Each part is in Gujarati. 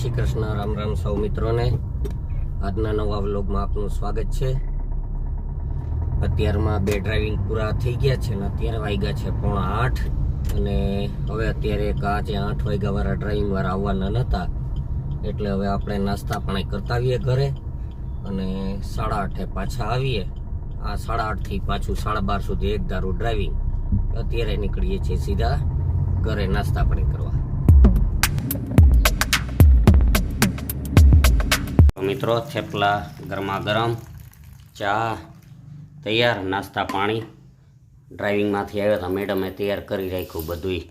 श्री कृष्ण। राम राम सौ मित्रों ने આજના નવા વ્લોગમાં આપનું સ્વાગત છે। અત્યારમાં બે ડ્રાઇવિંગ પૂરા થઈ ગયા છે ને અત્યારે વાગ્યા છે 7:45 અને હવે અત્યારે આજે 8 વાગ્યા વાળા ડ્રાઇવિંગ વાળા આવવાના નહોતા એટલે હવે આપણે નાસ્તા પાણી કરતા આવીએ ઘરે અને 8:30 પાછા આવીએ। આ 8:30 થી પાછું 12:30 સુધી એક ધારું ડ્રાઇવિંગ। અત્યારે નીકળીએ છીએ સીધા ઘરે નાસ્તા પાણી કરવા। મિત્રો થેપલા ગરમા ગરમ, ચા તૈયાર, નાસ્તા પાણી ડ્રાઇવિંગમાંથી આવ્યા હતા, મેડમે તૈયાર કરી રાખ્યું બધું।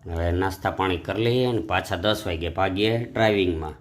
હવે નાસ્તા પાણી કરી લઈએ અને પાછા 10 વાગે ભાગીએ ડ્રાઇવિંગમાં।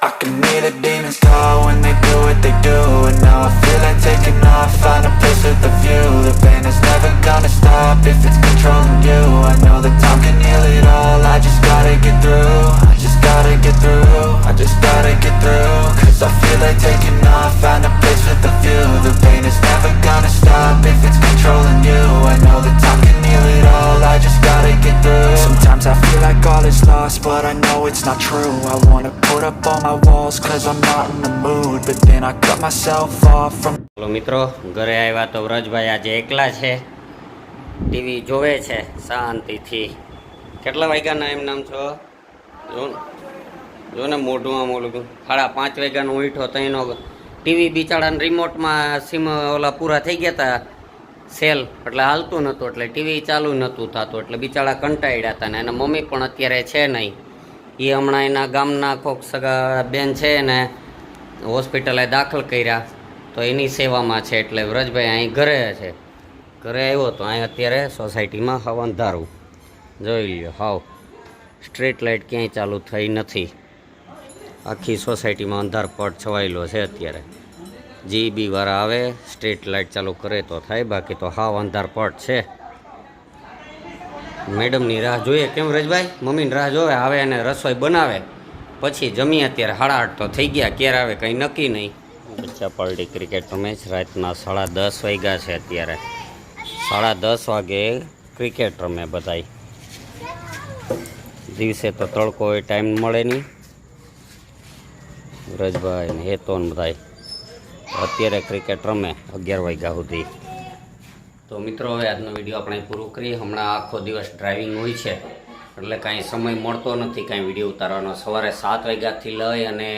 I can hear the demons call when they do what they do. And now I feel like taking off, find a place with a view. The pain is never gonna stop if it's controlling you. I know that time can heal it all, I just gotta get through. I just gotta get through, I just gotta get through. Cause I feel like taking off, find a place with a view. The pain is never gonna stop if it's controlling you. I know that time can heal it all, I just gotta get through. Sometimes I feel like all is lost, but I know it's not true. I wanna put up all my walls cause I'm not in the mood, but then I cut myself off from. Hello मित्रों, घरे आव्या तो व्रजभाई आज एकला छे, टीवी जोवे छे शांतिथी। કેટલા વાગ્યાના એમ નામ છો? જો ને મોઢું આમ ઓલું 5:30 વાગ્યાનો ઉઠ્યો તો એનો ટીવી બિચારાને રિમોટમાં સિમ ઓલા પૂરા થઈ ગયા હતા સેલ, એટલે હાલતું નહોતું, એટલે ટીવી ચાલુ નહોતું થતું, એટલે બિચારા કંટાળ્યા હતા ને એના મમ્મી પણ અત્યારે છે નહીં। એ હમણાં એના ગામના કોક સગા બેન છે ને હોસ્પિટલે દાખલ કર્યા તો એની સેવામાં છે, એટલે વ્રજભાઈ અહીં ઘરે છે। ઘરે આવ્યો તો અહીં અત્યારે સોસાયટીમાં હાવ અંધારું જોઈ લ્યો, હાવ સ્ટ્રીટ લાઇટ ક્યાંય ચાલુ થઈ નથી, આખી સોસાયટીમાં અંધારપટ છવાયેલો છે અત્યારે। જીબી વાળા આવે સ્ટ્રીટ લાઇટ ચાલુ કરે તો થાય, બાકી તો હાવ અંધારપટ છે। મેડમની રાહ જોઈએ, કેમ વ્રજભાઈ? મમ્મીની રાહ જોવે, આવે અને રસોઈ બનાવે પછી જમીએ। અત્યારે 8:30 તો થઈ ગયા, ક્યારે આવે કંઈ નક્કી નહીં। બચ્ચા પલટી ક્રિકેટ મેચ રાતના 10:30 વાગ્યા છે અત્યારે। 10:30 વાગે ક્રિકેટ રમે બધાય। દિવસે તો તડકો એ ટાઈમ મળે નહીં। વ્રજભાઈ ને હેતો ને બધાય અત્યારે ક્રિકેટ રમે 11 વાગ્યા સુધી। તો મિત્રો હવે આજનો વિડીયો આપણે પૂરો કરીએ। હમણાં આખો દિવસ ડ્રાઇવિંગ હોય છે એટલે કાંઈ સમય મળતો નથી કાંઈ વિડીયો ઉતારવાનો। સવારે 7 વાગ્યાથી લઈ અને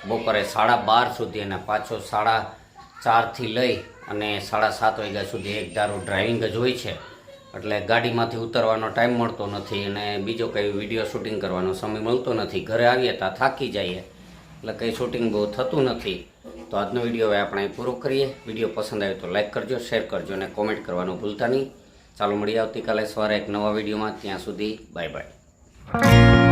બપોરે 12:30 સુધી અને પાછો 4:30થી લઈ અને 7:30 વાગ્યા સુધી એક ધારું ડ્રાઇવિંગ જ હોય છે, એટલે ગાડીમાંથી ઉતરવાનો ટાઈમ મળતો નથી અને બીજો કંઈ વિડીયો શૂટિંગ કરવાનો સમય મળતો નથી। ઘરે આવીએ ત્યાં થાકી જઈએ એટલે કંઈ શૂટિંગ બહુ થતું નથી। તો આજનો વિડીયો હવે આપણે પૂરો કરીએ। વિડીયો પસંદ આવે તો લાઈક કરજો, શેર કરજો અને કોમેન્ટ કરવાનું ભૂલતા નહીં। ચાલો મળીએ આવતીકાલે સવારે એક નવા વિડીયોમાં, ત્યાં સુધી બાય બાય।